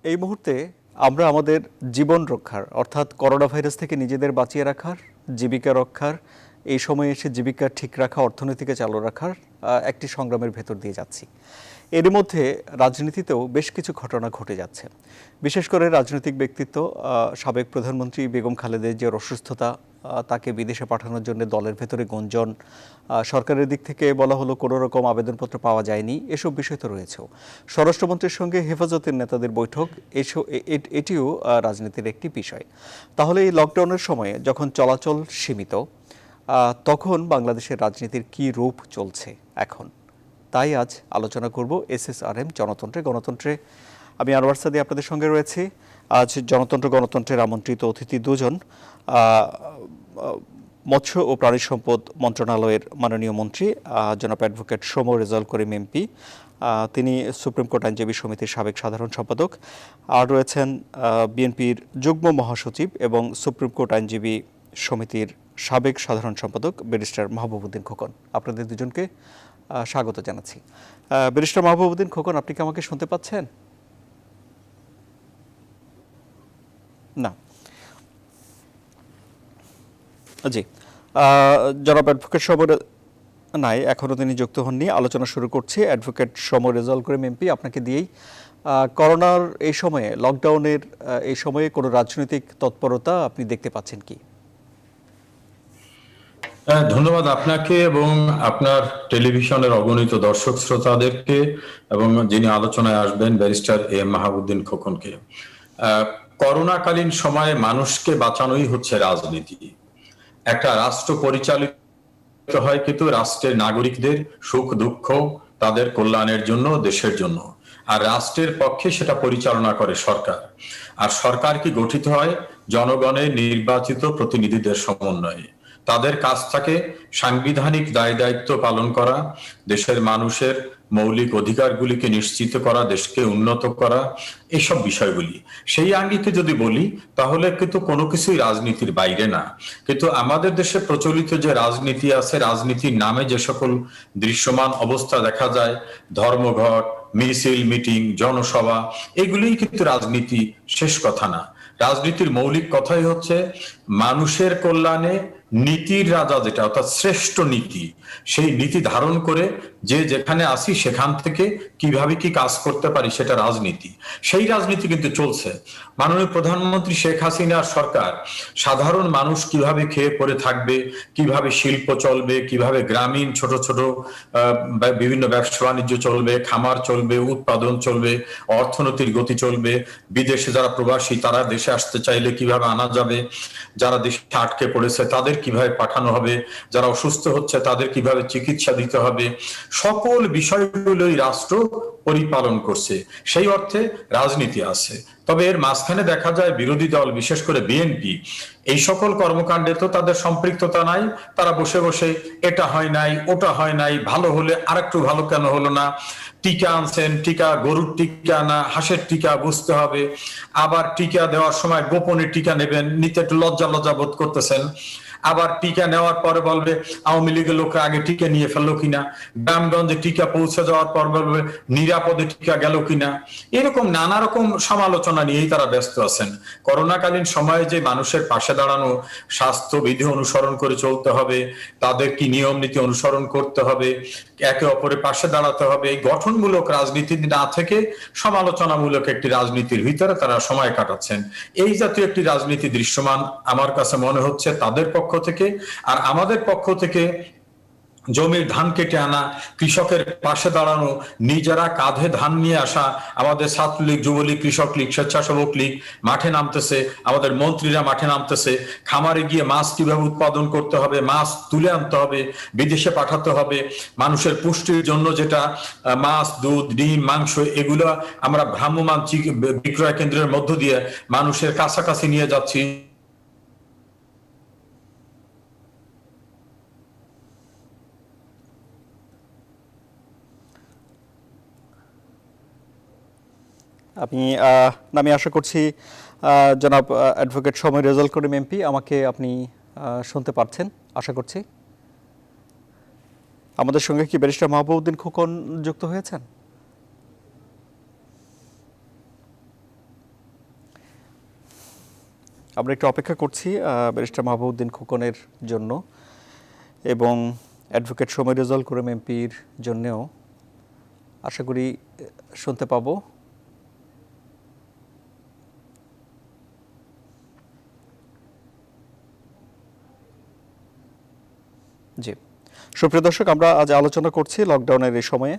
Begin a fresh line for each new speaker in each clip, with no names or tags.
এই মুহূর্তে আমরা আমাদের জীবন রক্ষার অর্থাৎ করোনা ভাইরাস থেকে নিজেদের বাঁচিয়ে রাখার, জীবিকা রক্ষার, এই সময়ে এসে জীবিকা ঠিক রাখা, অর্থনীতিকে চালু রাখার একটি সংগ্রামের ভেতর দিয়ে যাচ্ছি। এর মধ্যে রাজনীতিতেও বেশ কিছু ঘটনা ঘটে যাচ্ছে। বিশেষ করে রাজনৈতিক ব্যক্তিত্ব সাবেক প্রধানমন্ত্রী বেগম খালেদা জিয়ার অসুস্থতা, তাকে বিদেশে পাঠানোর জন্য দলের ভেতরে গুঞ্জন, সরকারের দিক থেকে বলা হলো কোনো রকম আবেদনপত্র পাওয়া যায়নি, এসব বিষয় তো রয়েছেও। স্বরাষ্ট্রমন্ত্রীর সঙ্গে হেফাজতের নেতাদের বৈঠক, এটিও রাজনীতির একটি বিষয়। তাহলে এই লকডাউনের সময়ে যখন চলাচল সীমিত, তখন বাংলাদেশের রাজনীতির কী রূপ চলছে এখন, তাই আজ আলোচনা করব SSRM জনতন্ত্রে গণতন্ত্রে। আমি আনোয়ার সাদি আপনাদের সঙ্গে রয়েছি। আজ গণতন্ত্রের আমন্ত্রিত অতিথি দুজন, মৎস্য ও প্রাণী সম্পদ মন্ত্রণালয়ের মাননীয় মন্ত্রী জনাব অ্যাডভোকেট সৌম্য রেজাউল করিম এমপি, তিনি সুপ্রিম কোর্ট আইনজীবী সমিতির সাবেক সাধারণ সম্পাদক, আর রয়েছেন বিএনপির যুগ্ম মহাসচিব এবং সুপ্রিম কোর্ট আইনজীবী সমিতির সাবেক সাধারণ সম্পাদক ব্যারিস্টার মাহবুবউদ্দিন খোকন। আপনাদের দুজনকে স্বাগত জানাচ্ছি। ব্যারিস্টার মাহবুবউদ্দিন খোকন, আপনি কি আমাকে শুনতে পাচ্ছেন? না, জি। জনাব অ্যাডভোকেট সৌম্য নাই, এখনও তিনি যুক্ত হননি। আলোচনা শুরু করছি। অ্যাডভোকেট সৌম্য রেজাউল করিম এমপি, আপনাকে দিয়েই। করোনার এই সময়ে, লকডাউনের এই সময়ে কোনো রাজনৈতিক তৎপরতা আপনি দেখতে পাচ্ছেন কি?
ধন্যবাদ আপনাকে এবং আপনার টেলিভিশনের অগণিত দর্শক শ্রোতাদেরকে এবং যিনি আলোচনায় আসবেন ব্যারিস্টার AM মাহবুবউদ্দিন খোকনকে। করোনাকালীন সময়ে মানুষকে বাঁচানোই হচ্ছে রাজনীতি। একটা রাষ্ট্র পরিচালিত হয় কিন্তু রাষ্ট্রের নাগরিকদের সুখ দুঃখ, তাদের কল্যাণের জন্য, দেশের জন্য। আর রাষ্ট্রের পক্ষে সেটা পরিচালনা করে সরকার। আর সরকার কি গঠিত হয় জনগণের নির্বাচিত প্রতিনিধিদের সমন্বয়ে। তাদের কাজ থাকে সাংবিধানিক দায় দায়িত্ব পালন করা, দেশের মানুষের মৌলিক অধিকারগুলিকে নিশ্চিত করা, দেশকে উন্নত করা, এইসব বিষয়গুলি। সেই আঙ্গিকে যদি বলি তাহলে কিন্তু কোনো কিছুই রাজনীতির বাইরে না। কিন্তু আমাদের দেশে প্রচলিত যে রাজনীতি আছে, রাজনীতির নামে যে সকল দৃশ্যমান অবস্থা দেখা যায়, ধর্মঘট, মিছিল, মিটিং, জনসভা, এগুলিই কিন্তু রাজনীতি, শেষ কথা না। রাজনীতির মৌলিক কথাই হচ্ছে মানুষের কল্যাণে নীতির রাজা যেটা, অর্থাৎ শ্রেষ্ঠ নীতি, সেই নীতি ধারণ করে যে যেখানে আসি সেখান থেকে কিভাবে কি কাজ করতে পারি, সেটা রাজনীতি। সেই রাজনীতি কিন্তু চলছে। মাননীয় প্রধানমন্ত্রী শেখ হাসিনার সরকার সাধারণ মানুষ কিভাবে খেয়ে পড়ে থাকবে, কিভাবে শিল্প চলবে, কিভাবে গ্রামীণ ছোট ছোট বিভিন্ন ব্যবসা বাণিজ্য চলবে, খামার চলবে, উৎপাদন চলবে, অর্থনীতির গতি চলবে, বিদেশে যারা প্রবাসী তারা দেশে আসতে চাইলে কিভাবে আনা যাবে, যারা দেশে আটকে পড়েছে তাদের কিভাবে পাঠানো হবে, যারা অসুস্থ হচ্ছে তাদের কিভাবে চিকিৎসা দিতে হবে, সকল বিষয়গুলোই রাষ্ট্র পরিপালন করছে। সেই অর্থে রাজনীতি আছে। তবে এর মাঝখানে দেখা যায় বিরোধী দল, বিশেষ করে বিএনপি, এই সকল কর্মকাণ্ডে তো তাদের সম্পৃক্ততা নাই। তারা বসে বসে এটা হয় নাই, ওটা হয় নাই, ভালো হলে আরেকটু ভালো কেন হলো না, টিকা আনছেন, টিকা গরুর টিকা না হাঁসের টিকা বুঝতে হবে, আবার টিকা দেওয়ার সময় গোপনে টিকা নেবেন, নিতে একটু লজ্জা লজ্জা বোধ করতেছেন, আবার টিকা নেওয়ার পরে বলবে আওয়ামী লীগের লোকরা আগে টিকা নিয়ে ফেললো কিনা, গ্রামগঞ্জে টিকা পৌঁছে যাওয়ার পর বলবে নিরাপদে টিকা গেল কিনা। এরকম নানা রকম সমালোচনা নিয়েই তারা ব্যস্ত আছেন। করোনাকালীন সময়ে যে মানুষের পাশে দাঁড়ানো, স্বাস্থ্যবিধি অনুসরণ করে চলতে হবে, তাদের কি নিয়ম নীতি অনুসরণ করতে হবে, একে অপরের পাশে দাঁড়াতে হবে, এই গঠনমূলক রাজনীতি না থেকে সমালোচনামূলক একটি রাজনীতির ভিতরে তারা সময় কাটাচ্ছেন। এই জাতীয় একটি রাজনীতি দৃশ্যমান আমার কাছে মনে হচ্ছে তাদের পক্ষ থেকে। আর আমাদের পক্ষ থেকে জমির ধান কেটে আনা, কৃষকের পাশে দাঁড়ানো, নিজেরা কাঁধে ধান নিয়ে আসা, আমাদের ছাত্রলীগ, যুবলীগ, কৃষক লীগ, স্বেচ্ছাসেবক লীগ মাঠে নামতেছে, আমাদের মন্ত্রীরা মাঠে নামতেছে, খামারে গিয়ে মাছ কিভাবে উৎপাদন করতে হবে, মাছ তুলে আনতে হবে, বিদেশে পাঠাতে হবে, মানুষের পুষ্টির জন্য যেটা মাছ, দুধ, ডিম, মাংস, এগুলো আমরা ভ্রাম্যমাণ বিক্রয় কেন্দ্রের মধ্য দিয়ে মানুষের কাছাকাছি নিয়ে যাচ্ছি।
আমি আশা করছি জনাব অ্যাডভোকেট সৌম্য রেজাউল করিম এমপি, আমাকে আপনি শুনতে পারছেন আশা করছি। আমাদের সঙ্গে কি ব্যারিস্টার মাহবুবউদ্দিন খোকন যুক্ত হয়েছেন? আমরা একটু অপেক্ষা করছি ব্যারিস্টার মাহবুবউদ্দিন খোকনের জন্য এবং অ্যাডভোকেট সময় রেজাউল করিম এমপির জন্যও আশা করি শুনতে পাবো। জি, সুপ্রিয় দর্শক, আমরা আজ আলোচনা করছি লকডাউনের এই সময়ে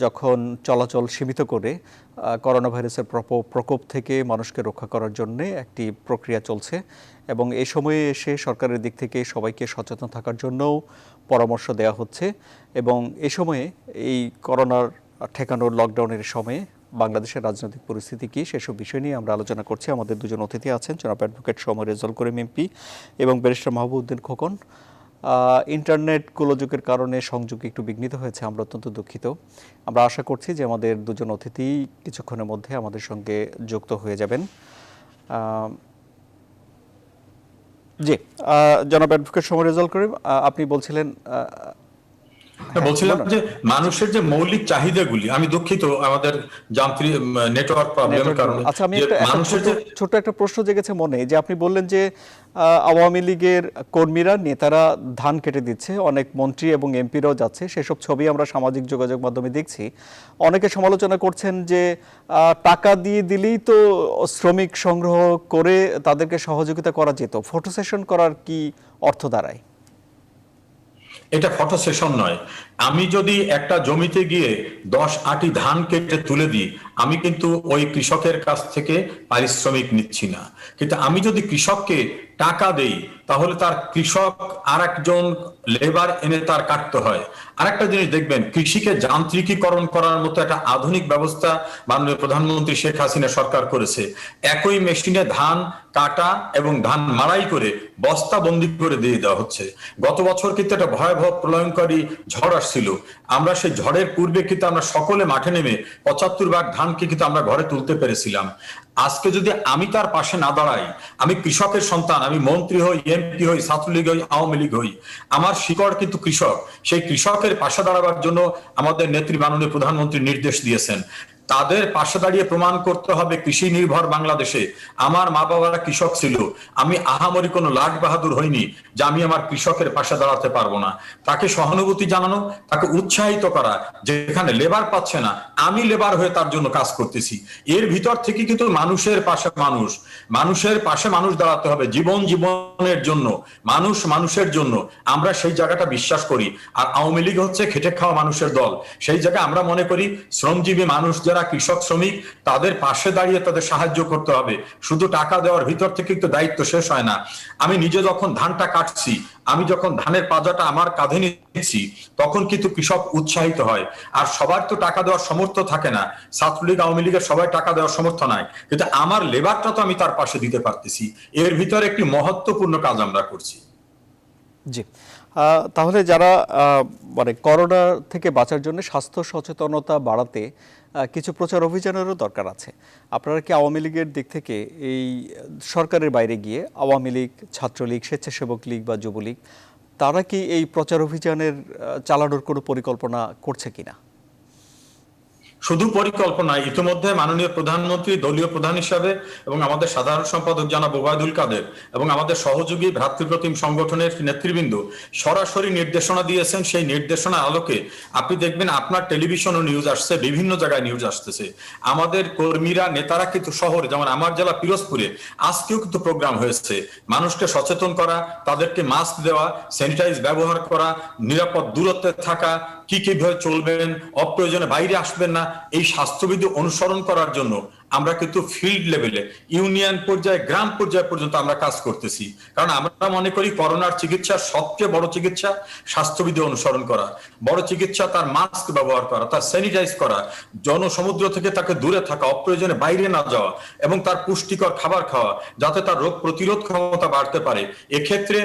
যখন চলাচল সীমিত করে করোনা ভাইরাসের প্রকোপ থেকে মানুষকে রক্ষা করার জন্য একটি প্রক্রিয়া চলছে এবং এই সময়ে এসে সরকারের দিক থেকে সবাইকে সচেতন থাকার জন্যও পরামর্শ দেওয়া হচ্ছে এবং এই সময়ে এই করোনার ঠেকানোর লকডাউনের সময়ে বাংলাদেশের রাজনৈতিক পরিস্থিতি কী সেসব বিষয় নিয়ে আমরা আলোচনা করছি। আমাদের দুজন অতিথি আছেন, জনাব অ্যাডভোকেট সময় রেজাউল করিম এমপি এবং ব্যারিস্টার মাহবুবউদ্দিন খোকন। ইন্টারনেট গোলযোগের কারণে সংযোগ একটু বিঘ্নিত হয়েছে, আমরা অত্যন্ত দুঃখিত। আমরা আশা করছি যে আমাদের দুজন অতিথি কিছুক্ষণের মধ্যে আমাদের সঙ্গে যুক্ত হয়ে যাবেন। জি, জনাব অ্যাডভোকেট সময় রেজাউল করিম, আপনি বলছিলেন।
বলছিলাম যে মানুষের যে মৌলিক চাহিদাগুলি, আমি দুঃখিত আমাদের যান্ত্রিক নেটওয়ার্ক প্রবলেমের কারণে।
আচ্ছা, আমি ছোট একটা প্রশ্ন জেগেছে মনে, যে আপনি বললেন যে আওয়ামী লীগের কর্মীরা নেতারা ধান কেটে দিচ্ছে, অনেক মন্ত্রী এবং এমপিরাও যাচ্ছে, সেসব ছবি আমরা সামাজিক যোগাযোগ মাধ্যমে দেখছি। অনেকে সমালোচনা করছেন যে টাকা দিয়ে দিলেই তো শ্রমিক সংগ্রহ করে তাদেরকে সহযোগিতা করা যেত, ফটো সেশন করার কি অর্থ দাঁড়ায়?
এটা ফটো সেশন নয়। আমি যদি একটা জমিতে গিয়ে 10 আটি ধান কেটে তুলে দিই, আমি কিন্তু ওই কৃষকের কাছ থেকে পারিশ্রমিক নিচ্ছি না। কিন্তু আমি যদি কৃষককে টাকা দেই, তাহলে তার কৃষক আর একজন লেবার এনে তার কাটতে হয়। আরেকটা জিনিস দেখবেন, কৃষিকে যান্ত্রিকীকরণ করার মতো একটা আধুনিক ব্যবস্থা মাননীয় প্রধানমন্ত্রী শেখ হাসিনা সরকার করেছে। একই মেশিনে ধান কাটা এবং ধান মাড়াই করে বস্তা বন্দি করে দিয়ে দেওয়া হচ্ছে। গত বছর কিন্তু একটা ভয়াবহ প্রলয়ঙ্করী ঝড় আসছিল। আমরা সেই ঝড়ের পূর্বে কিন্তু আমরা সকলে মাঠে নেমে 75 ভাগ ধানকে কিন্তু আমরা ঘরে তুলতে পেরেছিলাম। আজকে যদি আমি তার পাশে না দাঁড়াই, আমি কৃষকের সন্তান, আমি মন্ত্রী হই, এমপি হই, ছাত্রলীগ হই, আওয়ামী লীগ হই, আমার শিকড় কিন্তু কৃষক। সেই কৃষকের পাশে দাঁড়াবার জন্য আমাদের নেত্রী মাননীয় প্রধানমন্ত্রী নির্দেশ দিয়েছেন। তাদের পাশে দাঁড়িয়ে প্রমাণ করতে হবে কৃষি নির্ভর বাংলাদেশে আমার মা বাবারা কৃষক ছিল। আমি আহামরি কোনো লাট বাহাদুর হইনি যে আমি আমার কৃষকের পাশে দাঁড়াতে পারবো না। তাকে সহানুভূতি জানানো, তাকে উৎসাহিত করা, যেখানে লেবার পাচ্ছে না আমি লেবার হয়ে তার জন্য কাজ করতেছি। এর ভিতর থেকে কিন্তু মানুষের পাশে মানুষ দাঁড়াতে হবে, জীবনের জন্য, মানুষের জন্য। আমরা সেই জায়গাটা বিশ্বাস করি। আর আওয়ামী লীগ হচ্ছে খেটে খাওয়া মানুষের দল। সেই জায়গায় আমরা মনে করি শ্রমজীবী মানুষ যারা কৃষক শ্রমিক, তাদের পাশে দাঁড়িয়ে তাদের সাহায্য করতে হবে। শুধু টাকা দেওয়ার ভিতর থেকে কিন্তু দায়িত্ব শেষ হয় না। আমি নিজে যখন ধানটা কাটছি, আমি যখন ধানের পাজাটা আমার কাঁধে নিচ্ছি, তখন কিন্তু কৃষক উৎসাহিত হয়। আর সবার তো টাকা দেওয়ার সামর্থ্য থাকে না, ছাত্রলীগ আওয়ামী লীগের সবাই টাকা দেওয়ার সামর্থ্য নাই, কিন্তু আমার লেবারটা তো আমি তার পাশে দিতে পারতেছি। এর ভিতরে একটি মহত্বপূর্ণ কাজ আমরা করছি।
জি, তাহলে যারা মানে করোনা থেকে বাঁচার জন্য স্বাস্থ্য সচেতনতা বাড়াতে কিছু প্রচার অভিযানেরও দরকার আছে। আপনারা কি আওয়ামী লীগের দিক থেকে এই সরকারের বাইরে গিয়ে আওয়ামী লীগ, ছাত্রলীগ, স্বেচ্ছাসেবক লীগ বা যুবলীগ, তারা কি এই প্রচার অভিযানের চালানোর কোনো পরিকল্পনা করছে কিনা?
শুধু পরিকল্পনা, ইতিমধ্যে মাননীয় প্রধানমন্ত্রী দলীয় প্রধান হিসাবে এবং আমাদের সাধারণ সম্পাদক জনাব ওবায়দুল কাদের এবং আমাদের সহযোগী ভ্রাতৃপ্রতিম সংগঠনের নেতৃবৃন্দ সরাসরি নির্দেশনা দিয়েছেন। সেই নির্দেশনার আলোকে আপনি দেখবেন আপনার টেলিভিশন ও নিউজ আসছে, বিভিন্ন জায়গায় নিউজ আসতেছে। আমাদের কর্মীরা, নেতারা কিন্তু শহরে, যেমন আমার জেলা পিরোজপুরে আজকেও কিন্তু প্রোগ্রাম হয়েছে মানুষকে সচেতন করা, তাদেরকে মাস্ক দেওয়া, স্যানিটাইজ ব্যবহার করা, নিরাপদ দূরত্বে থাকা, কিভাবে চলবেন, অপ্রয়োজনে বাইরে আসবেন না, এই স্বাস্থ্যবিধি অনুসরণ করার জন্য আমরা কিন্তু ফিল্ড লেভেলে, ইউনিয়ন পর্যায়ে, গ্রাম পর্যায়ে পর্যন্ত আমরা কাজ করতেছি। কারণ আমরা মনে করি করোনার চিকিৎসার সবচেয়ে বড় চিকিৎসা স্বাস্থ্যবিধি অনুসরণ করা, বড় চিকিৎসা তার মাস্ক ব্যবহার করা, তার স্যানিটাইজ করা, জনসমুদ্র থেকে তাকে দূরে থাকা, অপ্রয়োজনে বাইরে না যাওয়া এবং তার পুষ্টিকর খাবার খাওয়া, যাতে তার রোগ প্রতিরোধ ক্ষমতা বাড়তে পারে। এক্ষেত্রে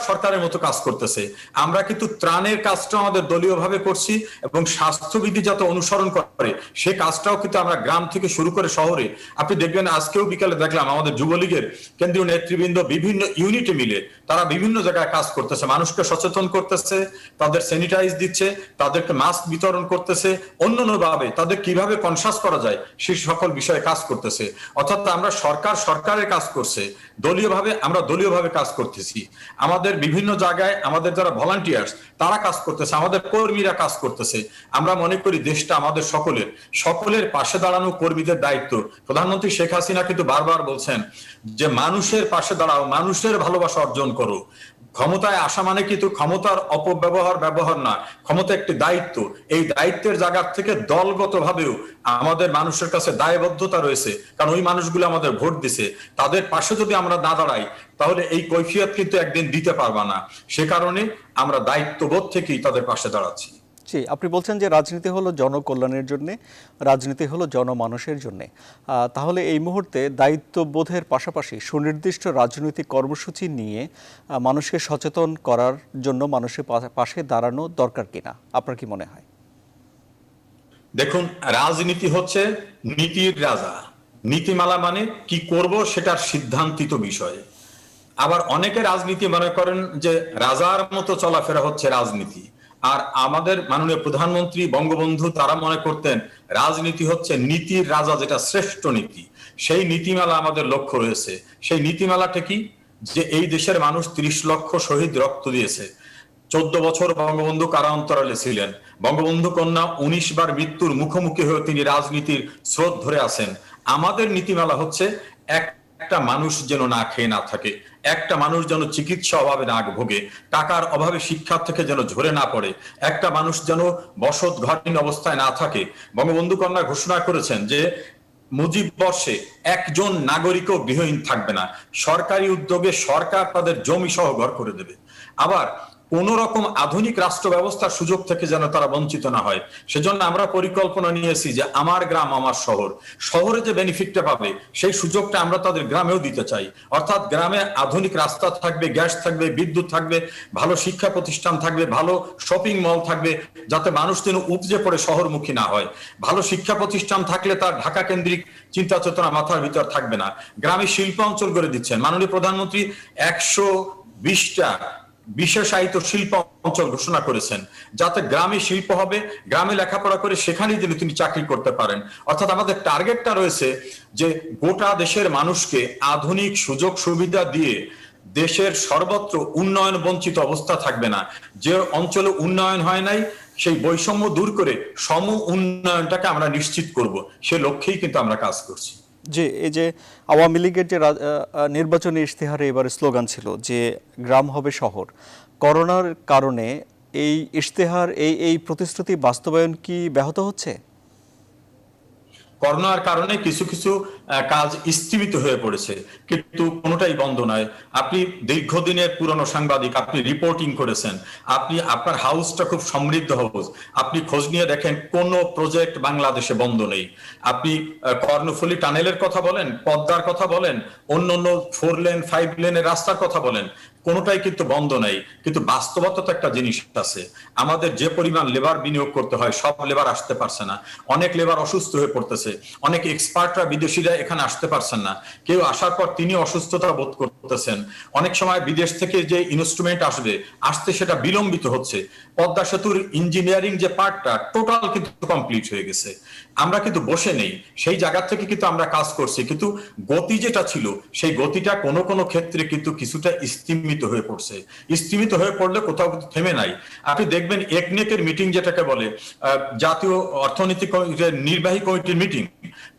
সরকারের মতো কাজ করতেছে। আমরা কিন্তু ত্রাণের কাজটা আমাদের দলীয়ভাবে করছি এবং স্বাস্থ্যবিধি যাতে অনুসরণ করে সে কাজটাও কিন্তু আমরা গ্রাম থেকে শুরু করে শহরে আপনি দেখবেন, আজকেও বিকালে দেখলাম আমাদের যুবলীগের কেন্দ্রীয় নেতৃবৃন্দ বিভিন্ন ইউনিটে মিলে তারা বিভিন্ন জায়গায় কাজ করতেছে, মানুষকে সচেতন করতেছে, তাদের স্যানিটাইজ দিচ্ছে, তাদেরকে মাস্ক বিতরণ করতেছে, অন্যান্য ভাবে তাদের কিভাবে কনসাস করা যায় সেই সকল বিষয়ে কাজ করতেছে। অর্থাৎ আমরা সরকারের কাজ করছে, দলীয়ভাবে আমরা দলীয়ভাবে কাজ করতেছি, আমাদের বিভিন্ন জায়গায় আমাদের যারা ভলান্টিয়ার্স তারা কাজ করতেছে, আমাদের কর্মীরা কাজ করতেছে। আমরা মনে করি দেশটা আমাদের সকলের পাশে দাঁড়ানো কর্মীদের দায়িত্ব। প্রধানমন্ত্রী শেখ হাসিনা কিন্তু বারবার বলছেন যে মানুষের পাশে দাঁড়াও, মানুষের ভালোবাসা অর্জন করো। ক্ষমতায় আসা মানে কিন্তু ক্ষমতার ব্যবহার না, ক্ষমতা একটি দায়িত্ব। এই দায়িত্বের জায়গা থেকে দলগত ভাবেও আমাদের মানুষের কাছে দায়বদ্ধতা রয়েছে, কারণ ওই মানুষগুলো আমাদের ভোট দিছে, তাদের পাশে যদি আমরা না দাঁড়াই তাহলে এই কৈফিয়ত কিন্তু একদিন দিতে পারবা না। সে কারণে আমরা দায়িত্ববোধ থেকেই তাদের পাশে দাঁড়াচ্ছি।
জি, আপনি বলছেন যে রাজনীতি হলো জনকল্যাণের জন্য, রাজনীতি হলো জনমানুষের জন্য। তাহলে এই মুহূর্তে দায়িত্ববোধের পাশাপাশি সুনির্দিষ্ট রাজনৈতিক কর্মসূচি নিয়ে মানুষকে সচেতন করার জন্য মানুষের পাশে দাঁড়ানো দরকার কিনা, আপনার কি মনে হয়?
দেখুন, রাজনীতি হচ্ছে নীতির রাজা। নীতিমালা মানে কি করব সেটার সিদ্ধান্তিত বিষয়। আবার অনেকে রাজনীতি মনে করেন যে রাজার মতো চলাফেরা হচ্ছে রাজনীতি। আর আমাদের মাননীয় প্রধানমন্ত্রী বঙ্গবন্ধু তারা মনে করতেন রাজনীতি হচ্ছে নীতির রাজা, যেটা শ্রেষ্ঠ নীতি। সেই নীতিমালা আমাদের লক্ষ্য রয়েছে। সেই নীতিমালাটা কি? যে এই দেশের মানুষ 30 লক্ষ শহীদ রক্ত দিয়েছে, 14 বছর বঙ্গবন্ধু কারান্তরালে ছিলেন, বঙ্গবন্ধু কন্যা 19 বার মৃত্যুর মুখোমুখি হয়ে তিনি রাজনীতির স্রোত ধরে আছেন। আমাদের নীতিমালা হচ্ছে একটা মানুষ যেন না খেয়ে না থাকে, একটা মানুষ যেন চিকিৎসা অভাবে না ভোগে, টাকার অভাবে শিক্ষা থেকে যেন ঝরে না পড়ে, একটা মানুষ যেন বসত ঘরহীন অবস্থায় না থাকে। বঙ্গবন্ধু কন্যা ঘোষণা করেছেন যে মুজিব বর্ষে একজন নাগরিকও গৃহহীন থাকবে না, সরকারি উদ্যোগে সরকার তাদের জমি সহ ঘর করে দেবে। আবার কোন রকম আধুনিক রাষ্ট্র ব্যবস্থার সুযোগ থেকে যেন তারা বঞ্চিত না হয়, সেজন্য আমরা পরিকল্পনা নিয়েছি যে আমার গ্রাম আমার শহর, শহরে যে বেনিফিটটা পাবে সেই সুযোগটা আমরা তাদের গ্রামেও দিতে চাই। অর্থাৎ গ্রামে আধুনিক রাস্তা থাকবে, গ্যাস থাকবে, বিদ্যুৎ থাকবে, ভালো শিক্ষা প্রতিষ্ঠান থাকবে, ভালো শপিং মল থাকবে, যাতে মানুষ যেন উপজে পড়ে শহরমুখী না হয়। ভালো শিক্ষা প্রতিষ্ঠান থাকলে তার ঢাকা কেন্দ্রিক চিন্তা চেতনা মাথার ভিতর থাকবে না। গ্রামে শিল্প অঞ্চল করে দিচ্ছেন মাননীয় প্রধানমন্ত্রী, 120টা বিশেষায়িত শিল্প অঞ্চল ঘোষণা করেছেন, যাতে গ্রামে শিল্প হবে, গ্রামে লেখাপড়া করে সেখানেই যেন তিনি চাকরি করতে পারেন। অর্থাৎ আমাদের টার্গেটটা রয়েছে যে গোটা দেশের মানুষকে আধুনিক সুযোগ সুবিধা দিয়ে দেশের সর্বত্র উন্নয়ন বঞ্চিত অবস্থা থাকবে না। যে অঞ্চলে উন্নয়ন হয় নাই সেই বৈষম্য দূর করে সম উন্নয়নটাকে আমরা নিশ্চিত করব, সে লক্ষ্যেই কিন্তু আমরা কাজ করছি।
যে এই যে আওয়ামী লীগের যে নির্বাচনী ইশতেহারে এবার স্লোগান ছিল যে গ্রাম হবে শহর, করোনার কারণে এই ইশতেহার এই প্রতিশ্রুতি বাস্তবায়ন কি ব্যাহত হচ্ছে?
করোনার কারণে কিছু কিছু কাজ স্থগিত হয়ে পড়েছে, কিন্তু কোনোটাই বন্ধ নয়। আপনি দীর্ঘদিনের পুরনো সাংবাদিক, আপনি রিপোর্টিং করেছেন, আপনি আপনার হাউসটা খুব সমৃদ্ধ হাউস, আপনি খোঁজ নিয়ে দেখেন কোন প্রজেক্ট বাংলাদেশে বন্ধ নেই। আপনি কর্ণফুলী টানেলের কথা বলেন, পদ্মার কথা বলেন, অন্য 4 লেন 5 লেনের রাস্তার কথা বলেন, কোনোটাই কিন্তু বন্ধ নাই। কিন্তু বাস্তবতা তো একটা জিনিস আছে, আমাদের যে পরিমাণ লেবার বিনিয়োগ করতে হয় সব লেবার আসতে পারছে না, অনেক লেবার অসুস্থ হয়ে পড়তেছে, অনেক এক্সপার্টরা বিদেশিরা এখানে আসতে পারছেন না, কেউ আসার পর তিনি অসুস্থতা বোধ করতেছেন, অনেক সময় বিদেশ থেকে যে ইনস্ট্রুমেন্ট আসতে সেটা বিলম্বিত হচ্ছে। পদ্মা সেতুর ইঞ্জিনিয়ারিং যে পার্টটা টোটাল কিন্তু কমপ্লিট হয়ে গেছে, আমরা কিন্তু বসে নেই, সেই জায়গা থেকে কিন্তু আমরা কাজ করছি, কিন্তু গতি যেটা ছিল সেই গতিটা কোনো কোনো ক্ষেত্রে কিন্তু কিছুটা স্তিমিত হয়ে পড়ছে। স্তিমিত হয়ে পড়লে কোথাও কিন্তু থেমে নাই। আপনি দেখবেন একনেকের মিটিং যেটাকে বলে জাতীয় অর্থনৈতিক নির্বাহী কমিটির মিটিং,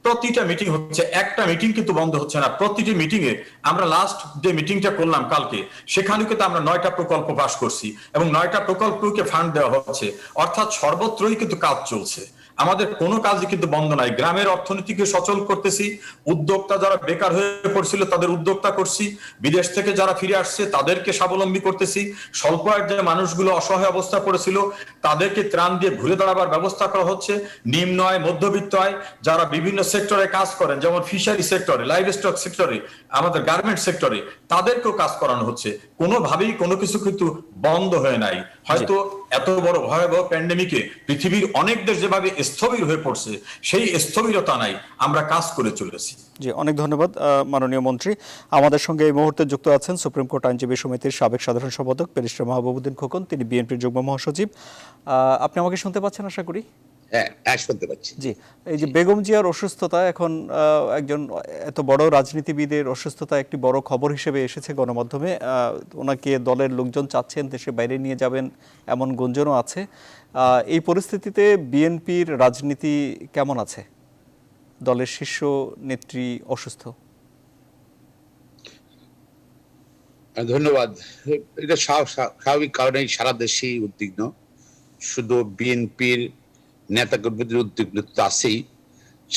প্রতিটা মিটিং হচ্ছে, একটা মিটিং কিন্তু বন্ধ হচ্ছে না। প্রতিটি মিটিং এ আমরা লাস্ট যে মিটিংটা করলাম কালকে, সেখানে কিন্তু আমরা 9টা প্রকল্প পাস করছি এবং 9টা প্রকল্পকে ফান্ড দেওয়া হচ্ছে। অর্থাৎ সর্বত্রই কিন্তু কাজ চলছে, আমাদের কোনো কাজই কিন্তু বন্ধ নাই। গ্রামের অর্থনীতিকে সচল করতেছি, উদ্যোক্তা যারা বেকার হয়ে পড়ছিল তাদের উদ্যোক্তা করছি, বিদেশ থেকে যারা ফিরে আসছে তাদেরকে স্বাবলম্বী করতেছি, স্বল্প আয়ের যে মানুষগুলো অসহায় অবস্থা পড়েছিল তাদেরকে ত্রাণ দিয়ে ঘুরে দাঁড়াবার ব্যবস্থা করা হচ্ছে। নিম্ন আয়, মধ্যবিত্ত আয় যারা বিভিন্ন সেক্টরে কাজ করেন, যেমন ফিশারি সেক্টরে, লাইভ স্টক সেক্টরে, আমাদের গার্মেন্ট সেক্টরে, তাদেরকেও কাজ করানো হচ্ছে। কোনোভাবেই কোনো কিছু কিন্তু বন্ধ হয়ে নাই।
জি
হয়তো এত বড় ভয়াবহ প্যান্ডেমিকে পৃথিবীর অনেক দেশ যেভাবে স্থবির হয়ে পড়ছে, সেই স্থবিরতা নাই, আমরা কাজ করে চলেছি।
জি, অনেক ধন্যবাদ মাননীয় মন্ত্রী। আমাদের সঙ্গে এই মুহূর্তে যুক্ত আছেন সুপ্রিম কোর্ট আইনজীবী সমিতির সাবেক সাধারণ সম্পাদক ব্যারিস্টার মাহবুবউদ্দিন খোকন, তিনি বিএনপির যুগ্ম মহাসচিব। আপনি আমাকে শুনতে পাচ্ছেন আশা করি?
হ্যাঁ, হ্যাঁ, শুনতে পাচ্ছি।
জি, এই যে বেগম জিয়ার অসুস্থতা এখন একজন এত বড় রাজনীতিবিদের অসুস্থতা একটি বড় খবর হিসেবে এসেছে গণমাধ্যমে। ওনাকে দলের লোকজন চাচ্ছেন দেশের বাইরে নিয়ে যাবেন, এমন গুঞ্জনও আছে। এই পরিস্থিতিতে বিএনপির রাজনীতি কেমন আছে? দলের শীর্ষ নেত্রী অসুস্থ।
ধন্যবাদ। এটা স্বাভাবিক কারণেই সারা দেশেই উদ্বিগ্ন। শুধু বিএনপির নেতাকর্মীদের উদ্বিগ্নতা আছেই,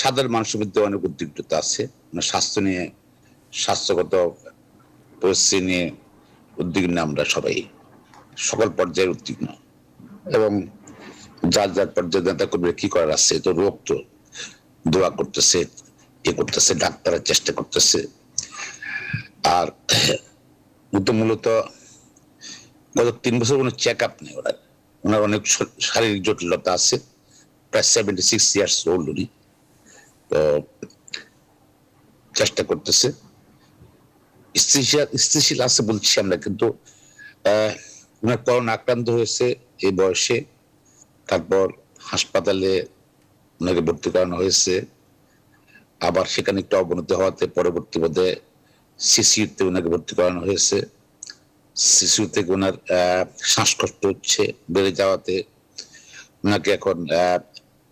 সাধারণ মানুষের মধ্যে অনেক উদ্বিগ্নতা আছে। স্বাস্থ্য নিয়ে, স্বাস্থ্যগত পরিস্থিতি নিয়ে উদ্বিগ্ন আমরা সবাই, সকল পর্যায়ের উদ্বিগ্ন। এবং যার যার পর্যায়ে নেতাকর্মীরা কি করার আছে, তো রোগ তো দোয়া করতেছে, করতেছে, ডাক্তারের চেষ্টা করতেছে। আর মূলত গত 3 বছর কোনো চেক আপ নেই ওনার অনেক শারীরিক জটিলতা আছে। প্রায় 76 ইয়ার্স ওল্ড উনি। তো চেষ্টা করতেছে, স্থিতিশীল আছে বলছি আমরা, কিন্তু ওনার করোনা আক্রান্ত হয়েছে এই বয়সে। তারপর হাসপাতালে ওনাকে ভর্তি করানো হয়েছে। আবার সেখানে একটু অবনতি হওয়াতে পরবর্তী পদে সিসিউতে ওনাকে ভর্তি করানো হয়েছে। শিশু থেকে ওনার শ্বাসকষ্ট হচ্ছে, বেড়ে যাওয়াতে ওনাকে এখন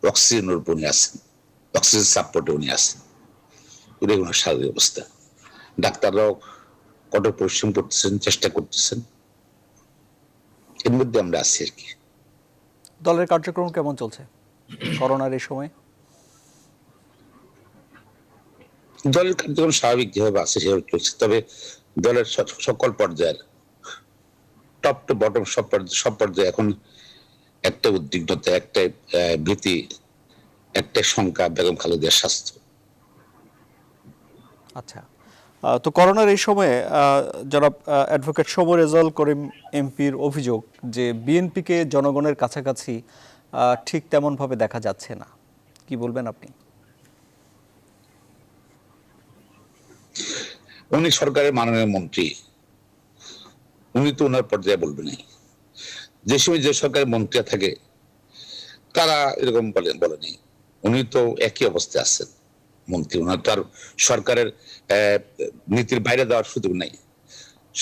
অক্সিজেনের উপর উনি আছেন, অক্সিজেন সাপোর্টে উনি আছেন। এটাই ওনার শারীরিক অবস্থা। ডাক্তাররাও কঠোর পরিশ্রম করতেছেন, চেষ্টা করতেছেন। এর মধ্যে আমরা আছি আর কি।
দলের কার্যক্রম কেমন চলছে করোনার এই সময়?
দলের কার্যক্রম স্বাভাবিক যেভাবে আছে সেভাবে চলছে। তবে দলের সকল পর্যায়ের টপ টু বটম সব পর্যায়ে এখন একটা উদ্বিগ্নতা, একটা ভীতি, একটা শঙ্কা, বেগম খালেদার স্বাস্থ্য।
আচ্ছা, তো করোনার এই সময়ে জনাব অ্যাডভোকেট শোভা রেজাউল করিম এমপির অভিযোগ যে বিএনপিকে জনগণের কাছাকাছি ঠিক তেমনভাবে দেখা যাচ্ছে না, কি বলবেন আপনি?
উনি সরকারের মাননীয় মন্ত্রী, উনি তো ওনার পর্যায়ে বলবেন। যে সময় যে সরকারের মন্ত্রী থাকে তারা এরকম বলেনি। উনি তো একই অবস্থায় আছেন মন্ত্রী। ওনার তো আর সরকারের নীতির বাইরে দেওয়ার সুযোগ নাই।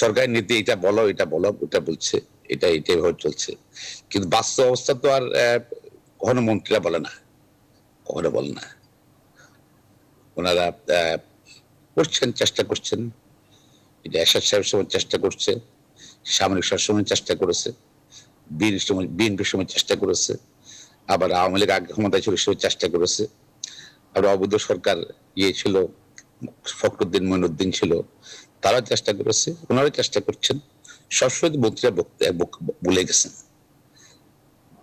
সরকারের নীতি এটা বলো, এটা বলো, ওটা বলছে, এটাই ভাবে চলছে। কিন্তু বাস্তব অবস্থা তো আর কখনো মন্ত্রীরা বলে না, কখনো বলে না। ওনারা করছেন, চেষ্টা করছেন। এটা এরশাদ সাহেবের সময় চেষ্টা করছে, সামরিক শাসনের চেষ্টা করেছে, বিএনপির সময় চেষ্টা করেছে, আবার আওয়ামী লীগ আগে ক্ষমতায় ছিল সে চেষ্টা করেছে। আর অবৈধ সরকার ছিল, ফখরুদ্দিন মঈনুদ্দিন ছিল, তারা চেষ্টা করেছে, ওনারা চেষ্টা করছেন। সবসময় মন্ত্রীরা বলে গেছেন।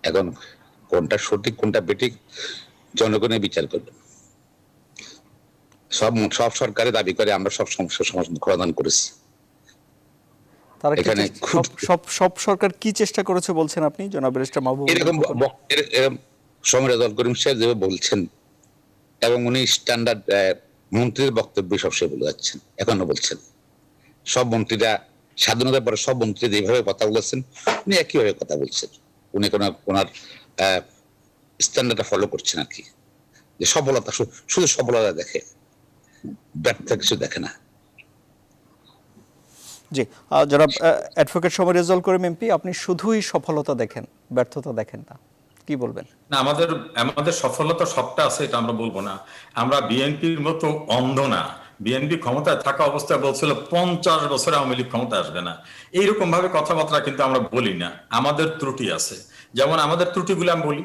এখন কোনটা সঠিক কোনটা বেঠিক জনগণের বিচার করবেন। সব সরকারে দাবি করে আমরা সব সমস্যার সমাধান করেছি।
তারা
এখানে
সব সরকার কি চেষ্টা করেছে বলছেন আপনি জনাব ব্যারিস্টার মাহবুব?
এরকম সময় রেজাউল করিম সাহেব যেভাবে বলছেন, এবং উনি স্ট্যান্ডার্ড মন্ত্রীর বক্তব্য সবসময় বলে যাচ্ছেন, এখনো বলছেন। সব মন্ত্রীরা স্বাধীনতার পরে সব মন্ত্রী যেভাবে কথা বলেছেন উনি একইভাবে কথা বলছেন। উনি ওনার স্ট্যান্ডার্ডটা ফলো করছেন আর কি। যে সফলতা শুধু সফলতা দেখে, ব্যর্থ কিছু দেখে না।
জি, জনাব অ্যাডভোকেট শোভা রেজাউল করিম এমপি, আপনি শুধুই সফলতা দেখেন, ব্যর্থতা দেখেন না, কি বলবেন?
না, আমাদের সফলতা সবটা আছে এটা আমরা বলবো না। আমরা বিএনপির মতো অন্ধ না। বিএনপি ক্ষমতায় থাকা অবস্থায় বলছিল 50 বছরে আওয়ামী লীগ ক্ষমতা আসবে না। এইরকম ভাবে কথাবার্তা কিন্তু আমরা বলি না। আমাদের ত্রুটি আছে। যেমন আমাদের ত্রুটিগুলো আমি বলি,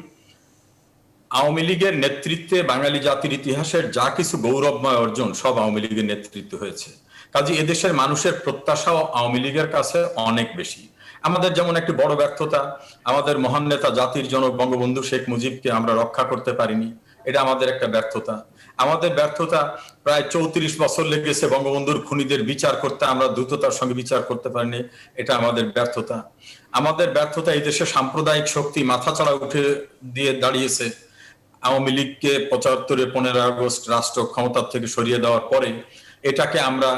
আওয়ামী লীগের নেতৃত্বে বাঙালি জাতির ইতিহাসের যা কিছু গৌরবময় অর্জন সব আওয়ামী লীগের নেতৃত্বে হয়েছে। কাজে এদেশের মানুষের প্রত্যাশাও আওয়ামী লীগের কাছে অনেক বেশি। আমাদের যেমন একটি বড় ব্যর্থতা, আমাদের মহান নেতা জাতির জনক বঙ্গবন্ধু শেখ মুজিবকে আমরা রক্ষা করতে পারিনি, এটা আমাদের একটা ব্যর্থতা। আমাদের ব্যর্থতা প্রায় 34 বছর লেগেছে বঙ্গবন্ধুর খুনিদের বিচার করতে, আমরা দ্রুততার সঙ্গে বিচার করতে পারিনি, এটা আমাদের ব্যর্থতা। আমাদের ব্যর্থতা এই দেশে সাম্প্রদায়িক শক্তি মাথাচাড়া উঠে দিয়ে দাঁড়িয়েছে। আওয়ামী লীগকে 75-এ 15 আগস্ট রাষ্ট্র ক্ষমতার থেকে সরিয়ে দেওয়ার পরে এটাকে আমরা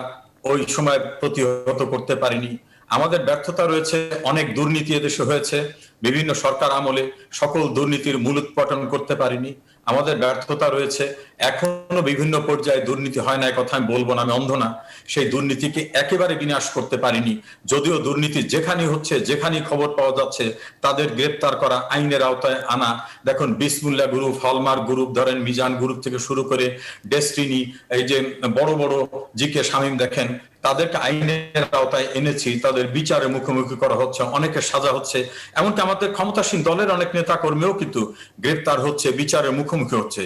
ওই সময় প্রতিহত করতে পারিনি। আমাদের ব্যর্থতা রয়েছে, অনেক দুর্নীতি এদেশে হয়েছে, বিভিন্ন সরকার আমলে সকল দুর্নীতির মূলোৎপাটন করতে পারিনি। আমাদের ব্যর্থতা রয়েছে, এখনো বিভিন্ন পর্যায়ে দুর্নীতি হয় না, কথা আমি বলবো না, আমি অন্ধ না, সেই দুর্নীতিকে একেবারে বিনাশ করতে পারিনি। যদিও দুর্নীতি যেখানে হচ্ছে, যেখানে খবর পাওয়া যাচ্ছে, তাদের গ্রেপ্তার করা, আইনের আওতায় আনা। দেখুন বিসমুল্লাহ গ্রুপ, হলমার্ক গ্রুপ, ধরেন মিজান গ্রুপ থেকে শুরু করে ডেস্টিনি, এই যে বড় বড় জিকে শামীম, দেখেন তাদেরকে আইনের আওতায় এনেছি, তাদের বিচারে মুখোমুখি করা হচ্ছে, অনেকের সাজা হচ্ছে। এমনকি আমাদের ক্ষমতাসীন দলের অনেক নেতা কর্মীও কিন্তু গ্রেপ্তার হচ্ছে, বিচারের মুখোমুখি হচ্ছে।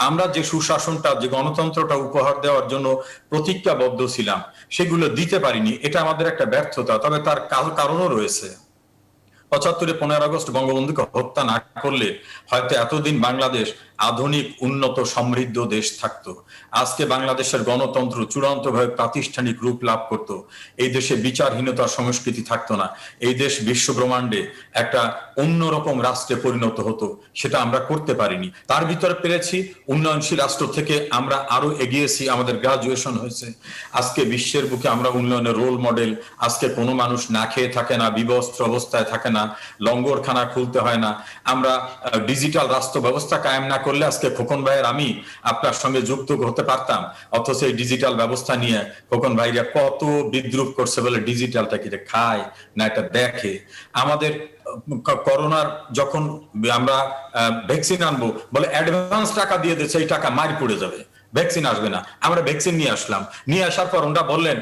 আমরা যে সুশাসনটা, যে গণতন্ত্রটা উপহার দেওয়ার জন্য প্রতিজ্ঞাবদ্ধ ছিলাম, সেগুলো দিতে পারিনি, এটা আমাদের একটা ব্যর্থতা। তবে তার কারণও রয়েছে। 75-এ 15 আগস্ট বঙ্গবন্ধুকে হত্যা না করলে হয়তো এতদিন বাংলাদেশ আধুনিক, উন্নত, সমৃদ্ধ দেশ থাকতো। আজকে বাংলাদেশের গণতন্ত্র চূড়ান্তভাবে প্রাতিষ্ঠানিক রূপ লাভ করত। এই দেশে বিচারহীনতার সংস্কৃতি থাকতো না। এই দেশ বিশ্ব ব্রহ্মাণ্ডে একটা অন্যরকম রাষ্ট্রে পরিণত হতো। সেটা আমরা করতে পারিনি। তার ভিতরে পেরেছি, উন্নয়নশীল রাষ্ট্র থেকে আমরা আরো এগিয়েছি, আমাদের গ্রাজুয়েশন হয়েছে। আজকে বিশ্বের বুকে আমরা উন্নয়নের রোল মডেল। আজকে কোনো মানুষ না খেয়ে থাকে না, বিবস্ত্র অবস্থায় থাকে না, লঙ্গরখানা খুলতে হয় না। আমরা ডিজিটাল রাষ্ট্র ব্যবস্থা কায়েম না করলে আজকে খোকন ভাইয়ের আমি আপনার সঙ্গে যুক্ত হতে পারতাম। অথচ এই ডিজিটাল ব্যবস্থা নিয়ে খোকন ভাইরা কত বিদ্রুপ করছে, বলে ডিজিটালটা কি খায় না এটা দেখে। আমাদের করোনার যখন আমরা ভ্যাকসিন আনবো, বলে অ্যাডভান্স টাকা দিয়ে দিচ্ছে, এই টাকা মার পড়ে যাবে, ভ্যাকসিন আসবে না। আমরা ভ্যাকসিন নিয়ে আসলাম, নিয়ে আসার পর ওরা বললেন,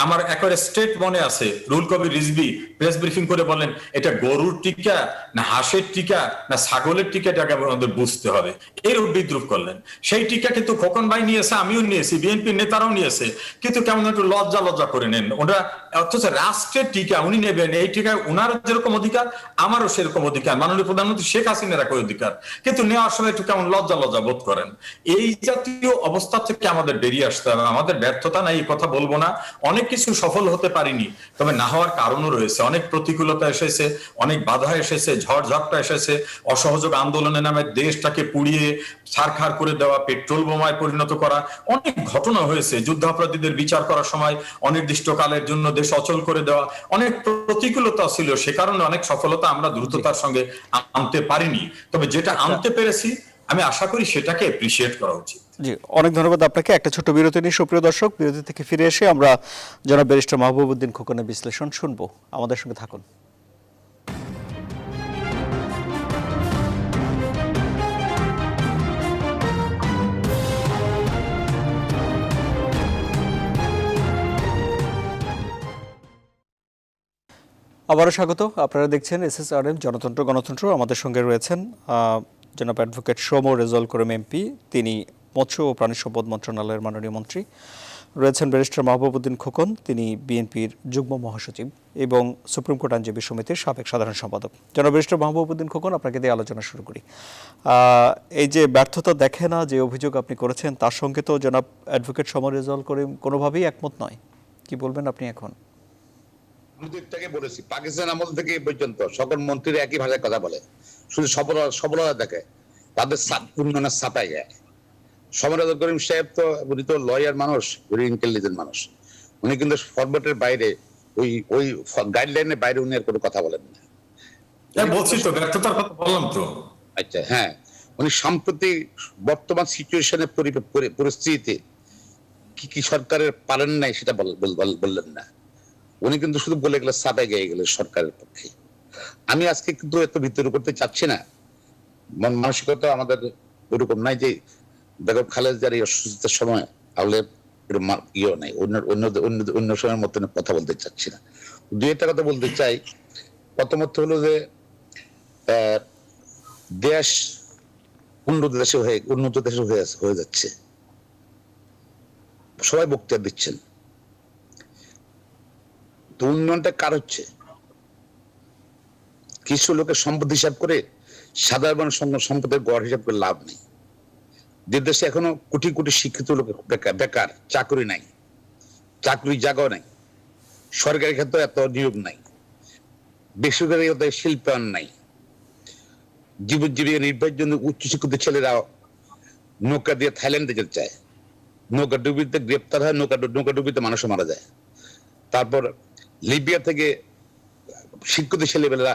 আমার একেবারে স্টেট মনে আছে, রুহুল কবির রিজভী প্রেস ব্রিফিং করে বললেন, এটা গরুর টিকা না হাঁসের টিকা না ছাগলের টিকাটাকে আমাদের বুঝতে হবে, এরূপ বিদ্রুপ করলেন। সেই টিকা কিন্তু খোকন ভাই নিয়েছে, আমিও নিয়েছি, বিএনপির নেতারাও নিয়েছে, কিন্তু কেমন একটু লজ্জা করে নেন ওরা। অথচ রাষ্ট্রের টিকা উনি নেবেন, এই টিকায় উনারও যেরকম অধিকার, আমারও সেরকম অধিকার, মাননীয় প্রধানমন্ত্রী শেখ হাসিনার একই অধিকার, কিন্তু নেওয়ার সময় একটু কেমন লজ্জা বোধ করেন। এই জাতীয় অবস্থা থেকে আমাদের বেরিয়ে আসতে হবে। আমাদের ব্যর্থতা নাই এই কথা বলবো না, অনেক কিছু সফল হতে পারিনি, তবে না হওয়ার কারণও রয়েছে। অনেক প্রতিকূলতা এসেছে, অনেক বাধা এসেছে, ঝড়ঝাপটা এসেছে, অসহযোগ আন্দোলনের নামে দেশটাকে পুড়িয়ে ছারখার করে দেওয়া, পেট্রোল বোমায় পরিণত করা, অনেক ঘটনা হয়েছে। যুদ্ধাপরাধীদের বিচার করার সময় অনির্দিষ্টকালের জন্য দেশ অচল করে দেওয়া, অনেক প্রতিকূলতা ছিল। সে কারণে অনেক সফলতা আমরা দ্রুততার সঙ্গে আনতে পারিনি, তবে যেটা আনতে পেরেছি আমি আশা করি সেটাকে অ্যাপ্রিসিয়েট করা উচিত।
জি, অনেক ধন্যবাদ আপনাকে। একটা ছোট্ট বিরতি নিয়ে সুপ্রিয় দর্শক, বিরতি থেকে ফিরে এসে আমরা জনাব ব্যারিস্টার মাহবুবউদ্দিন খোকনের বিশ্লেষণ শুনবো। আমাদের সঙ্গে থাকুন। আবারও স্বাগত। আপনারা দেখছেন SSRM জনতন্ত্র গণতন্ত্র। আমাদের সঙ্গে রয়েছেন জনাব অ্যাডভোকেট সৌম্য রেজাউল করিম এমপি, তিনি মৎস্য ও প্রাণী সম্পদ মন্ত্রণালয়ের মাননীয় মন্ত্রী। রয়েছেন ব্যারিস্টার মাহবুবউদ্দিন খোকন, তিনি বিএনপির যুগ্ম মহাসচিব এবং সুপ্রিম কোর্ট আইনজীবী সমিতির সাবেক সাধারণ সম্পাদক। জনাব ব্যারিস্টার মাহবুবউদ্দিন খোকন, আপনাকে দিয়ে আলোচনা শুরু করি। এই যে ব্যর্থতা দেখে না যে অভিযোগ আপনি করেছেন, তার সঙ্গে তো জনাব অ্যাডভোকেট সৌম্য রেজাউল করিম কোনোভাবেই একমত নয়। কি বলবেন আপনি এখন?
আমি তো এটাকে বলেছি, পাকিস্তান আমল থেকে এই পর্যন্ত সকল মন্ত্রীরা একই ভাষায় কথা বলে, শুধু সফলতা দেখে, তাদের উন্নয়নের ছাপায় যায়। সৌম্য করিম সাহেব তো, উনি তো লয়ার মানুষ, ভেরি ইন্টেলিজেন্ট মানুষ, উনি কিন্তু ফরম্যাটের বাইরে, ওই গাইডলাইনের বাইরে উনি আর কোনো কথা বলেন না।
বলছি তো ব্যর্থতার কথা বললাম তো।
আচ্ছা, হ্যাঁ, উনি সাম্প্রতিক বর্তমান সিচুয়েশনের পরিস্থিতিতে কি সরকারের পারেন নাই সেটা বললেন না। উনি কিন্তু শুধু বলে গেলে চাপে গিয়ে গেলে সরকারের পক্ষে। আমি আজকে কিন্তু এত ভিতরে করতে চাচ্ছি না, মানসিকতা আমাদের ওরকম নাই যে বেগম খালেদার এই অসুস্থতার সময় তাহলে ইয়ে নাই, অন্য সময়ের মতন কথা বলতে চাচ্ছি না। দুই একটা কথা বলতে চাই। প্রথমত হলো যে দেশ উন্নত দেশে হয়ে যাচ্ছে, সবাই বক্তব্য দিচ্ছেন, তো উন্নয়নটা কার হচ্ছে? কিছু লোকের সম্পদ হিসাব করে সাধারণ সম্পদের গড় হিসাব করে লাভ নেই। যে দেশে এখনো কোটি কোটি শিক্ষিত লোক বেকার, চাকরি নাই, চাকরি জায়গাও নাই, সরকারি ক্ষেত্রে এত নিয়োগ নাই, বেসরকারি শিল্পায়ন নাই, জীবনজীবী নির্বাহের জন্য উচ্চশিক্ষিত ছেলেরা নৌকা দিয়ে থাইল্যান্ডে যেতে চায়, নৌকা ডুবিতে গ্রেপ্তার হয়, নৌকা ডুবিতে মানুষ মারা যায়। তারপর লিবিয়া থেকে শিক্ষিত ছেলেবেলা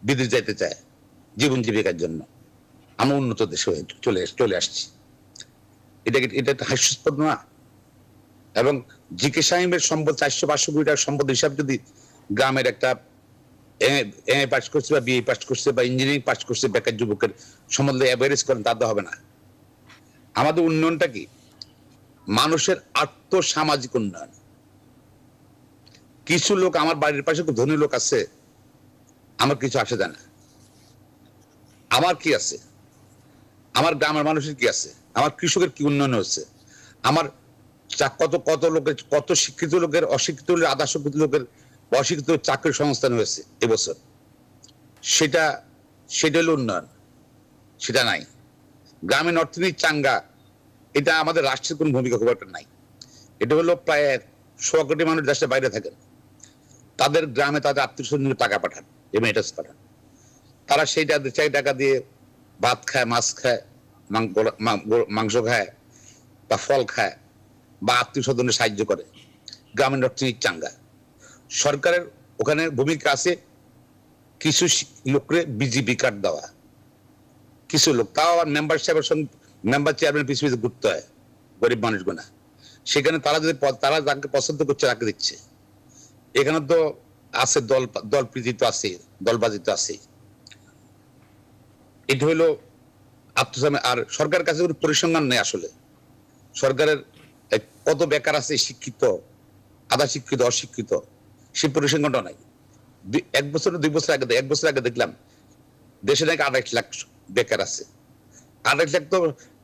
বিদেশ যাইতে চায় জীবন জীবিকার জন্য। আমরা উন্নত দেশে চলে আসছি, এটা একটা হাস্যাস্পদ না? এবং জিকে সাহেবের সম্পদ 400-500 কোটি টাকার সম্পদ হিসাব যদি গ্রামের একটা এমএ পাস করছে বা বিএ পাস করছে বা ইঞ্জিনিয়ারিং পাস করছে বেকার যুবকের সম্বন্ধে অ্যাভারেজ করেন, তাতে হবে না। আমাদের উন্নয়নটা কি? মানুষের আর্থসামাজিক উন্নয়ন। কিছু লোক, আমার বাড়ির পাশে খুব ধনী লোক আছে, আমার কিছু আসে যায় না। আমার কি আছে? আমার গ্রামের মানুষের কি আছে? আমার কৃষকের কি উন্নয়ন হচ্ছে? আমার কত লোকের, কত শিক্ষিত লোকের, অশিক্ষিত লোকের, আধা শিক্ষিত লোকের, অশিক্ষিত চাকরির সংস্থান হয়েছে এবছর। সেটা হলো উন্নয়ন, সেটা নাই। গ্রামীণ অর্থনীতি চাঙ্গা, এটা আমাদের রাষ্ট্রের কোন ভূমিকা খুব একটা নাই। এটা হলো প্রায় 100 কোটি মানুষ দেশের বাইরে থাকেন, তাদের গ্রামে তাদের আত্মীয় স্বজনকে টাকা পাঠান, রেমিটেন্স পাঠান। তারা সেইটা 4 টাকা দিয়ে ভাত খায়, মাছ খায়, মাংস খায় বা ফল খায় বা আত্মীয় স্বজনের সাহায্য করে। গ্রামীণ অর্থনীতি চাঙ্গা। সরকারের ওখানে ভূমিকা আছে কিছু লোকরে বিজিবি কার্ড দেওয়া, কিছু লোক, তাও আবার মেম্বার সাহেবের সঙ্গে মেম্বার চেয়ারম্যান পিছু পিছু ঘুরতে হয়, গরিব মানুষগুনা। সেখানে তারা যাকে পছন্দ করছে তাকে দিচ্ছে। এখানে তো আছে দল প্রীতি তো আছে, দলবাজি তো আছে। এটা হইলো আত্মসামে। আর সরকারের কাছে কোনো পরিসংখ্যান নেই আসলে। সরকারের কত বেকার আছে, শিক্ষিত, আধা শিক্ষিত, অশিক্ষিত, সেই পরিসংখ্যানটা নাই। 1 বছর 2 বছর আগে, 1 বছর আগে দেখলাম দেশে নাকি 28 লাখ বেকার আছে। 28 লাখ তো,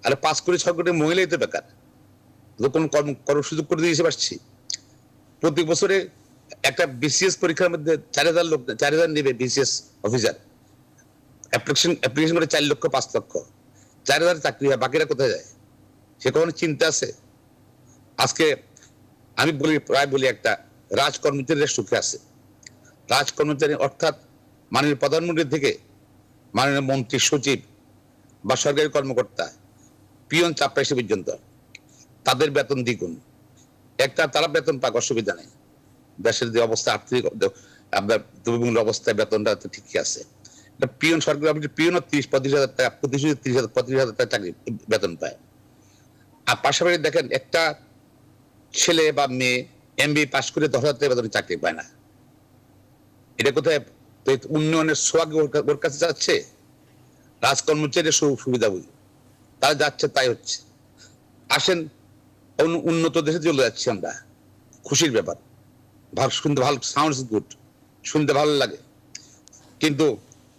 আরে 5 কোটি 6 কোটি মহিলাই তো বেকার। কোন কর্ম সুযোগ করে দিয়ে পারছি? প্রতি বছরে একটা বিসিএস পরীক্ষার মধ্যে 4000 লোক, 4000 নেবে বিসিএস অফিসার, অ্যাপ্লিকেশন করে 4 লক্ষ 5 লক্ষ, 4000 চাকরি হয়, বাকিরা কোথায় যায়? সে কখনো চিন্তা আছে? আজকে আমি প্রায় বলি একটা, রাজকর্মচারীরা সুখে আছে। রাজকর্মচারী অর্থাৎ মাননীয় প্রধানমন্ত্রী থেকে মাননীয় মন্ত্রী, সচিব বা সরকারি কর্মকর্তা, পিয়ন, চাপরাশি পর্যন্ত তাদের বেতন দ্বিগুণ। তারা বেতন পাক, অসুবিধা নেই। দেশের যে অবস্থা, আর্থিক আপনার দ্রব্যমূল্য অবস্থায় বেতনটা তো ঠিকই আছে। পিয়ন, সরকারি পিয়নও 30-35 হাজার টাকা, 30,000 টাকা চাকরি বেতন পায়। আর পাশাপাশি দেখেন একটা ছেলে বা মেয়ে এমবিএ পাস করে 10,000 টাকা বেতনে চাকরি পায় না। এটা কোথায়? উন্নয়নের সোয়াগ ওর কাছে যাচ্ছে। রাজকর্মচারীর সুবিধা বুঝি তারা যাচ্ছে, তাই হচ্ছে। আসেন উন্নত দেশে চলে যাচ্ছি আমরা, খুশির ব্যাপার, শুনতে ভালো, সাউন্ডস গুড, শুনতে ভালো লাগে। কিন্তু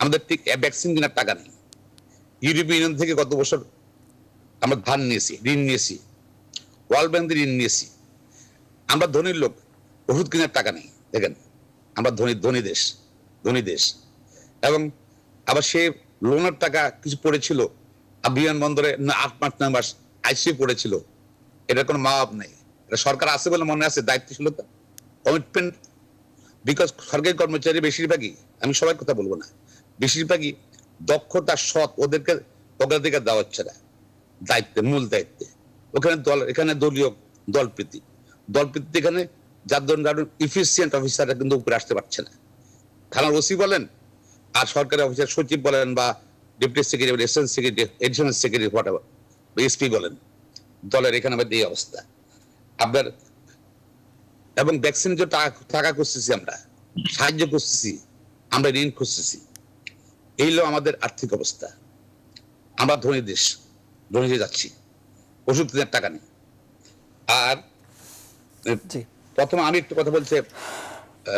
আমাদের ঠিক ভ্যাকসিন কেনার টাকা নেই। ইউরোপীয় ইউনিয়ন থেকে গত বছর আমরা ধার নিয়েছি, ঋণ নিয়েছি, ওয়ার্ল্ড ব্যাংক থেকে ঋণ নিয়েছি। আমরা ধনীর লোক, ওষুধ কেনার টাকা নেই। দেখেন আমরা ধনী দেশ। এবং আবার সে লোনের টাকা কিছু পড়েছিল বিমানবন্দরে 8 মাস আইসিইউ পড়েছিল, এটার কোনো মাপ নেই। এটা সরকার আছে বলে মনে আছে, দায়িত্বশীলতা, কমিটমেন্ট। বিকজ সরকারি কর্মচারী বেশিরভাগই, আমি সবার কথা বলবো না, বেশিরভাগই দক্ষতা, সৎ, ওদেরকে অগ্রাধিকার দেওয়া হচ্ছে না দায়িত্বে, মূল দায়িত্বে। এখানে দলীয় দলপ্রীতি, এখানে যার জন্য ইফিসিয়েন্ট অফিসাররা কিন্তু উপরে আসতে পারছে না। থানার ওসি বলেন আর সরকারি অফিসার, সচিব বলেন বা deputy secretary, assistant secretary, additional secretary, whatever, SP বলেন, দলের এখানে আমাদের এই অবস্থা। আপনার এবং ভ্যাকসিনের যে টাকা করতেছি আমরা, সাহায্য করতেছি, আমরা ঋণ খুঁজতেছি, এই হলো আমাদের আর্থিক অবস্থা। আমরা ধনী দেশ, ধনী হয়ে যাচ্ছি, ওষুধ কেনার টাকা নেই। আর প্রথমে আমি একটু কথা বলছি,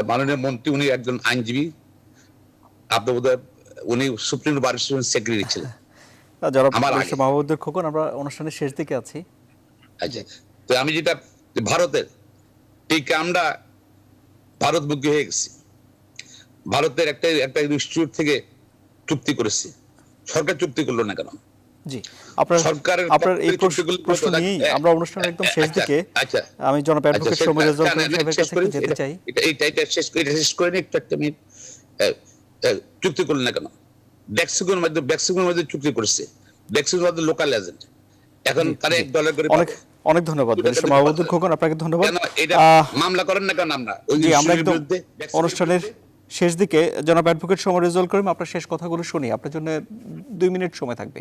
মাননীয় মন্ত্রী উনি একজন আইনজীবী, আপনার বোধহয় উনি সুপ্রিম কোর্ট বার সেক্রেটারি ছিলেন আমার আগে।
মাহবুবুদ্দিন খোকন, আমরা অনুষ্ঠানের শেষ দিকে আছি।
আচ্ছা, তো আমি যেটা ভারতের, ঠিক আমরা ভারতমুখী হয়ে গেছি। ভারতের একটা ইনস্টিটিউট থেকে চুক্তি করেছি, সরকার চুক্তি করলো না কেন?
জি, আপনার
সরকারের
আপনার এই
পক্ষে চুক্তিগুলো
প্রশ্ন নিয়েই আমরা অনুষ্ঠানের একদম শেষ দিকে আমি জনাব অ্যাডভোকেট সমীর রেজাউল করিম সাহেবের কাছে একটু যেতে চাই।
এটা শেষ করে নি একটু একটা মিনিট। চুক্তি করলেন না কেন? ব্যাক্সিকোর মধ্যে চুক্তি করেছে, ব্যাক্সিকোর মধ্যে লোকাল এজেন্ট, এখন তারা $1 করে
অনেক অনেক ধন্যবাদ ব্যারিস্টার মাহবুবুদ্দিন খোকন, আপনাকে ধন্যবাদ।
এটা মামলা করেন না কেন? আমরা ওই
জি, আমরা একদম অনুষ্ঠানের শেষ দিকে জনাব অ্যাডভোকেট সমীর রেজাউল করিম আপনার শেষ কথাগুলো শুনি, আপনার জন্য 2 মিনিট সময় থাকবে।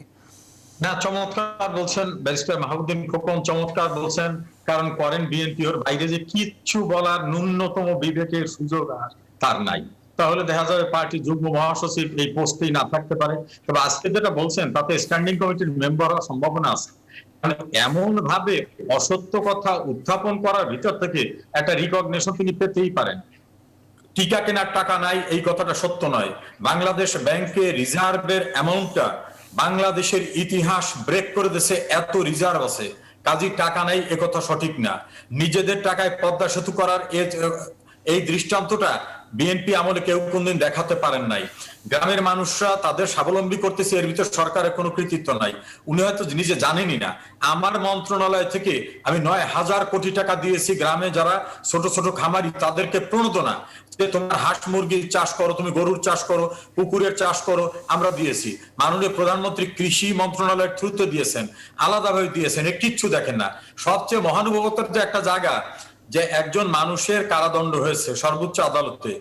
না, চমৎকার বলছেন ব্যারিস্টার মাহবুবুদ্দিন খোকন, চমৎকার বলছেন, কারণ করেন বিএনপি, ওর বাইরে যে কিচ্ছু বলার ন্যূনতম বিবেকের সুযোগ আর তার নাই। তাহলে দেখা যাবে পার্টি যুগ্ম মহাসচিব এই পোস্টেই না থাকতে পারে। তবে আজকে যেটা বলছেন তাতে স্ট্যান্ডিং কমিটির মেম্বার হওয়ার সম্ভাবনা আছে। এমন ভাবে অসত্য কথা উত্থাপন করার ভিতর থেকে একটা রিকগনিশন তিনি পেতেই পারেন। টিকা কেনার টাকা নাই এই কথাটা সত্য নয়। বাংলাদেশ ব্যাংকে রিজার্ভের অ্যামাউন্টটা বাংলাদেশের ইতিহাস ব্রেক করে দিয়েছে, এত রিজার্ভ আছে, কাজী টাকা নাই এ কথা সঠিক না। নিজেদের টাকায় পদ্মা সেতু করার এই দৃষ্টান্তটা বিএনপি আমলে কেউ কোনদিন দেখাতে পারেন নাই। গ্রামের মানুষরা তাদের স্বাবলম্বী করতেছে, এর ভিতর সরকারের কোনো কৃতিত্ব নাই। উনি হয়তো নিজে জানেনই না। আমার মন্ত্রণালয় থেকে আমি 9,000 কোটি টাকা দিয়েছি গ্রামে যারা ছোট ছোট খামারি তাদেরকে প্রণোদনা, যে তোমার হাঁস মুরগির চাষ করো, তুমি গরুর চাষ করো, পুকুরের চাষ করো, আমরা দিয়েছি। মাননীয় প্রধানমন্ত্রী কৃষি মন্ত্রণালয়ের থ্রুতে দিয়েছেন, আলাদাভাবে দিয়েছেন, এ কিচ্ছু দেখেন না। সবচেয়ে মহানুভবতার যে একটা জায়গা, যে একজন মানুষের কারাদণ্ড হয়েছে সর্বোচ্চ আদালতে,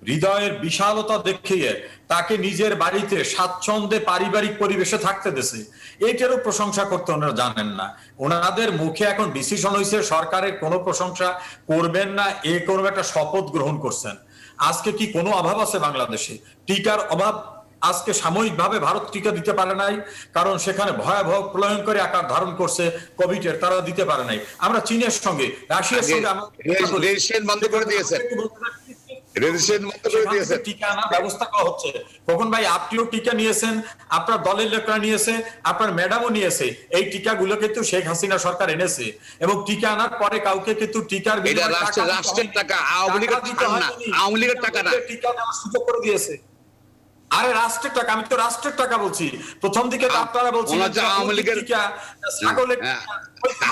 হৃদয়ের বিশালতা দেখিয়ে তাকে নিজের বাড়িতে স্বাচ্ছন্দ্যে পারিবারিক পরিবেশে থাকতে দিয়েছে, এইটারও প্রশংসা করতে ওনারা জানেন না। ওনাদের মুখে এখন ডিসিশন হয়েছে সরকারের কোনো প্রশংসা করবেন না, এ কোনো একটা শপথ গ্রহণ করছেন। আজকে কি কোনো অভাব আছে বাংলাদেশে? টিকার অভাব আজকে সাময়িকভাবে ভারত টিকা দিতে পারে নাই, কারণ সেখানে ভয়াবহ প্রলয়ঙ্করী আকার ধারণ করছে কোভিডের, তারা দিতে পারে নাই। আমরা চীনের সঙ্গে, রাশিয়ার সঙ্গে
রেজিস্ট্রেশন বন্ধ করে দিয়েছেন, রেজিস্ট্রেশন বন্ধ করে দিয়েছেন,
টিকা আনার ব্যবস্থা করা হচ্ছে। কখন ভাই আপনিও টিকা নিয়েছেন, আপনার দলের লোকরা নিয়েছে, আপনার ম্যাডামও নিয়েছে। এই টিকাগুলো কিন্তু শেখ হাসিনা সরকার এনেছে, এবং টিকা আনার পরে কাউকে কিন্তু টিকার
রাষ্ট্রের টাকা, আওয়ামী লীগের টাকা না, আওয়ামী লীগের টাকা না,
টিকা দেওয়ার সুযোগ করে দিয়েছে। আরে রাষ্ট্রের টাকা, আমি তো রাষ্ট্রের টাকা বলছি। প্রথম দিকে আপনারা বলছিলেন আওয়ামী লীগের টিকা, ছাগলের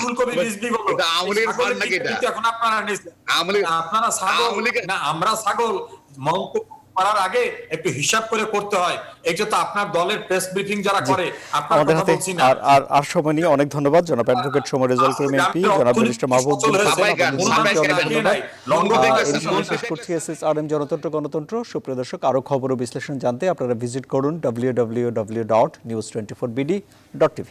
ফুলকপি বীজ বলো, এটা আওয়ামী লীগের ফান্ড নাকি? এটা এখন আপনারা নিছেন, আপনারা ছাগল না আমরা ছাগল। মন্তব্য করার আগে একটু হিসাব করে করতে হয়। এটা তো আপনার দলের প্রেস ব্রিফিং যারা করে, আপনারা কথা বলছি না।
আর সময় নিয়ে অনেক ধন্যবাদ জনাব অ্যাডভোকেট সমীর রেজাউল করিম এমপি, জনাব ব্যারিস্টার মাহবুবুদ্দিন জনতন্ত্র গণতন্ত্র। সুপ্রিয় দর্শক, আরো খবর ও বিশ্লেষণ জানতে আপনারা ভিজিট করুন www.news24bd.tv।